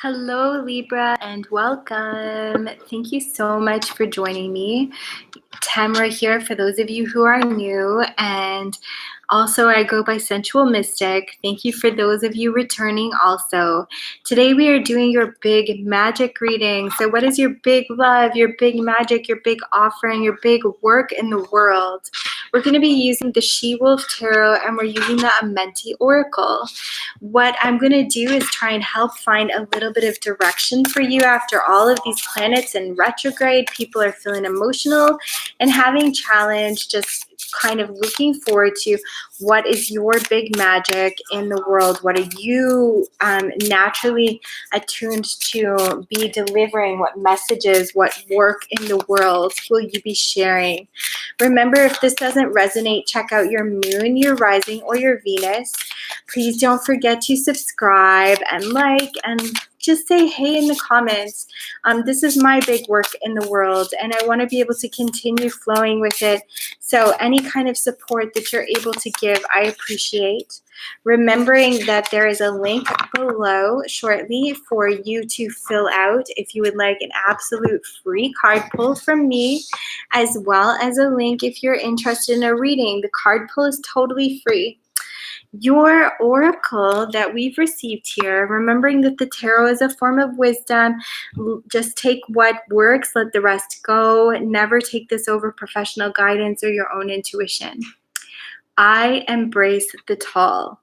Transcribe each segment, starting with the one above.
Hello, Libra, and welcome. Thank you so much for joining me. Tamara here for those of you who are new, and also I go by Sensual Mystic. Thank you for those of you returning also. Today we are doing your big magic reading. So what is your big love, your big magic, your big offering, your big work in the world? We're going to be using the She-Wolf Tarot, and we're using the Amenti Oracle. What I'm going to do is try and help find a little bit of direction for you after all of these planets in retrograde. People are feeling emotional and having challenge, just kind of looking forward to what is your big magic in the world. What are you naturally attuned to be delivering? What messages, what work in the world will you be sharing? Remember, if this doesn't resonate, check out your moon, your rising, or your Venus. Please don't forget to subscribe and like and just say hey in the comments. This is my big work in the world, and I want to be able to continue flowing with it. So any kind of support that you're able to give, I appreciate. Remembering that there is a link below shortly for you to fill out if you would like an absolute free card pull from me, as well as a link if you're interested in a reading. The card pull is totally free. Your oracle that we've received here, remembering that the tarot is a form of wisdom, just take what works, let the rest go. Never take this over professional guidance or your own intuition. I embrace the tall.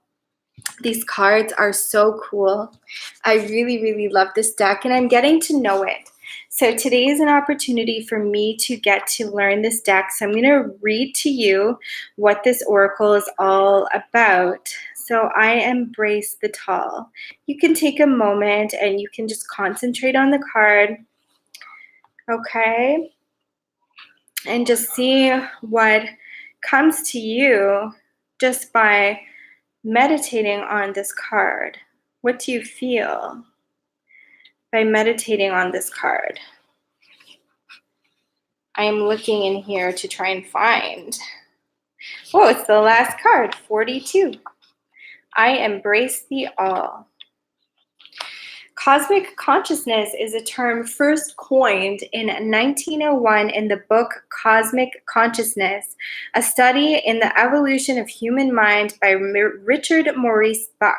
These cards are so cool. I really, really love this deck, and I'm getting to know it. So today is an opportunity for me to get to learn this deck. So I'm going to read to you what this oracle is all about. So I embrace the tall. You can take a moment and you can just concentrate on the card. Okay? And just see what comes to you just by meditating on this card. What do you feel by meditating on this card? I am looking in here to try and find. Oh, it's the last card, 42. I embrace the all. Cosmic consciousness is a term first coined in 1901 in the book Cosmic Consciousness, a study in the evolution of human mind by Richard Maurice Buck.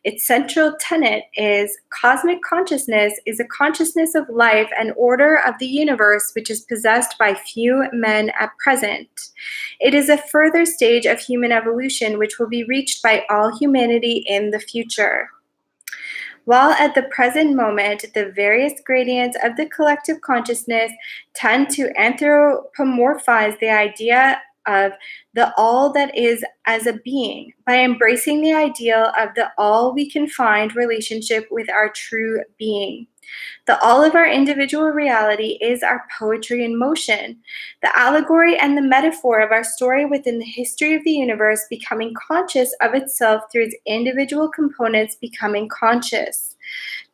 Its central tenet is cosmic consciousness is a consciousness of life and order of the universe which is possessed by few men at present. It is a further stage of human evolution which will be reached by all humanity in the future. While at the present moment, the various gradients of the collective consciousness tend to anthropomorphize the idea of the all that is as a being. By embracing the ideal of the all, we can find relationship with our true being. The all of our individual reality is our poetry in motion, the allegory and the metaphor of our story within the history of the universe becoming conscious of itself through its individual components becoming conscious.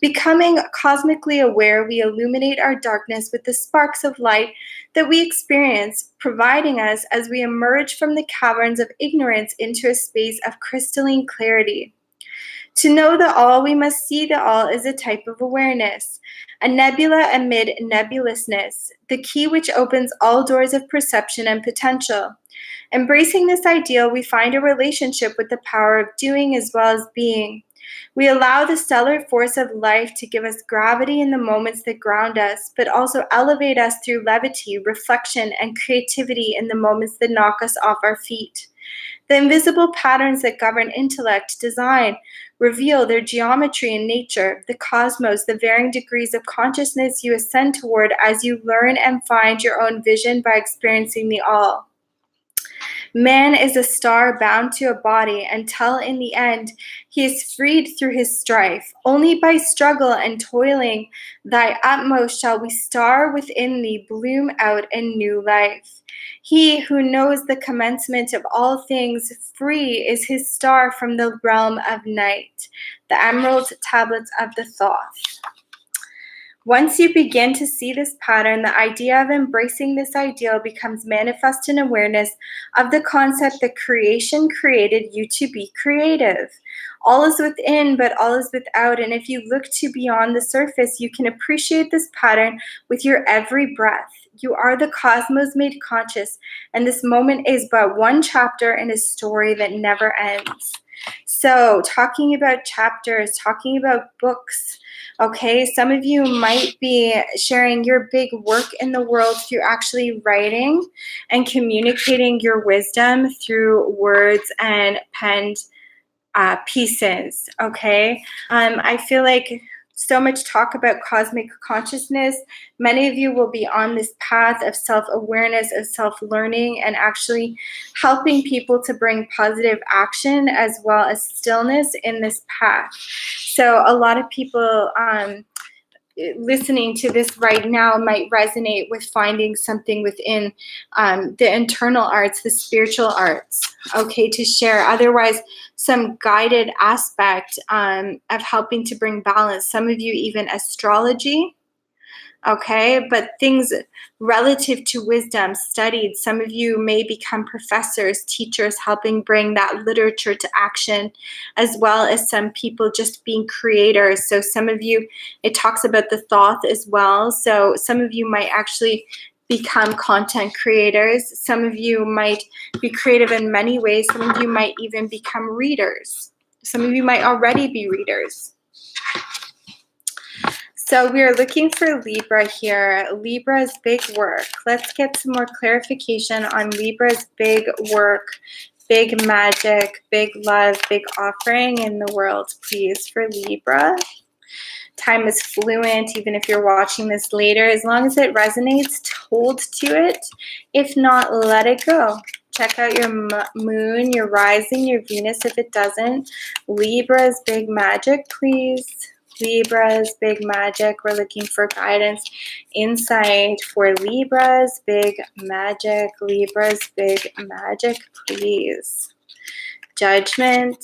Becoming cosmically aware, we illuminate our darkness with the sparks of light that we experience, providing us as we emerge from the caverns of ignorance into a space of crystalline clarity. To know the all, we must see the all as a type of awareness, a nebula amid nebulousness, the key which opens all doors of perception and potential. Embracing this ideal, we find a relationship with the power of doing as well as being. We allow the stellar force of life to give us gravity in the moments that ground us, but also elevate us through levity, reflection, and creativity in the moments that knock us off our feet. The invisible patterns that govern intellect, design, reveal their geometry in nature, the cosmos, the varying degrees of consciousness you ascend toward as you learn and find your own vision by experiencing the all. Man is a star bound to a body until in the end he is freed through his strife. Only by struggle and toiling thy utmost shall we star within thee bloom out a new life. He who knows the commencement of all things, free is his star from the realm of night. The Emerald Tablets of the Thoth. Once you begin to see this pattern, the idea of embracing this ideal becomes manifest in awareness of the concept that creation created you to be creative. all is within, but all is without. And if you look to beyond the surface, you can appreciate this pattern with your every breath. You are the cosmos made conscious, and this moment is but one chapter in a story that never ends. So, talking about chapters, talking about books, okay, some of you might be sharing your big work in the world through actually writing and communicating your wisdom through words and penned pieces, okay? I feel like so much talk about cosmic consciousness. Many of you will be on this path of self-awareness, of self-learning, and actually helping people to bring positive action as well as stillness in this path. So a lot of people listening to this right now might resonate with finding something within the internal arts, the spiritual arts, okay, to share. Otherwise, some guided aspect of helping to bring balance. Some of you even astrology, okay, but things relative to wisdom studied. Some of you may become professors, teachers, helping bring that literature to action, as well as some people just being creators. So some of you, it talks about the thought as well. So some of you might actually become content creators. Some of you might be creative in many ways. Some of you might even become readers. Some of you might already be readers. So we are looking for Libra here. Libra's big work. Let's get some more clarification on Libra's big work, big magic, big love, big offering in the world, please, for Libra. Time is fluent, even if you're watching this later. As long as it resonates, hold to it. If not, let it go. Check out your moon, your rising, your Venus if it doesn't. Libra's big magic, please. Libra's big magic. We're looking for guidance, insight for Libra's big magic. Libra's big magic, please. Judgment.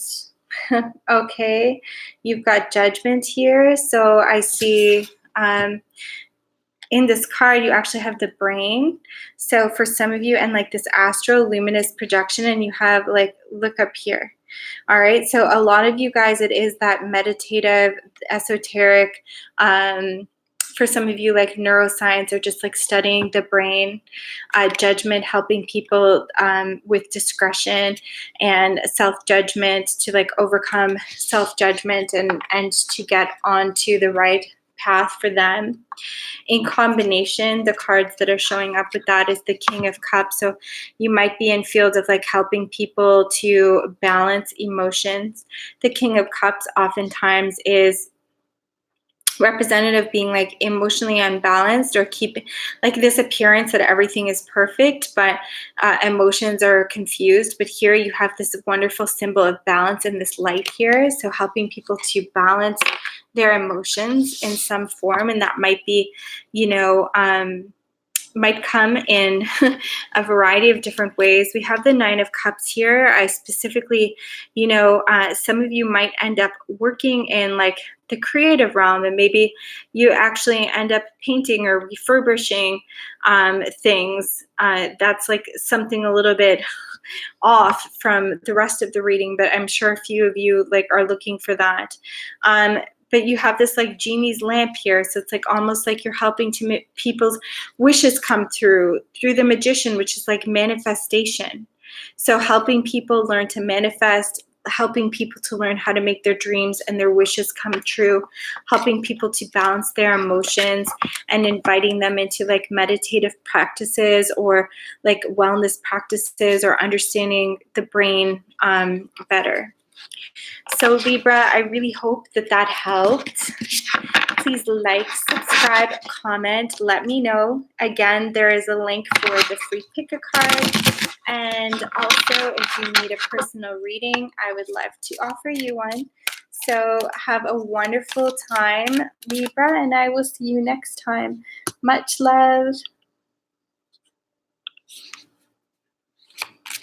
Okay, you've got judgment here. So I see in this card, you actually have the brain. So for some of you, and like this astral luminous projection, and you have like, look up here. All right, so a lot of you guys, it is that meditative, esoteric, for some of you like neuroscience or just like studying the brain, judgment, helping people with discretion and self-judgment to like overcome self-judgment and to get onto the right path for them. In combination, the cards that are showing up with that is the King of Cups. So you might be in fields of like helping people to balance emotions. The King of Cups oftentimes is representative being like emotionally unbalanced or keep like this appearance that everything is perfect, but emotions are confused. But here you have this wonderful symbol of balance in this light here. So helping people to balance their emotions in some form, and that might be, you know, might come in a variety of different ways. We have the Nine of Cups here. I specifically, you know, some of you might end up working in like the creative realm, and maybe you actually end up painting or refurbishing things. That's like something a little bit off from the rest of the reading, but I'm sure a few of you like are looking for that. But you have this like genie's lamp here. So it's like almost like you're helping to make people's wishes come through the Magician, which is like manifestation. So helping people learn to manifest, helping people to learn how to make their dreams and their wishes come true, helping people to balance their emotions, and inviting them into like meditative practices or like wellness practices or understanding the brain better. So Libra, I really hope that that helped. Please like, subscribe, comment, let me know. Again, there is a link for the free pick a card. And also, if you need a personal reading, I would love to offer you one. So have a wonderful time, Libra, and I will see you next time. Much love.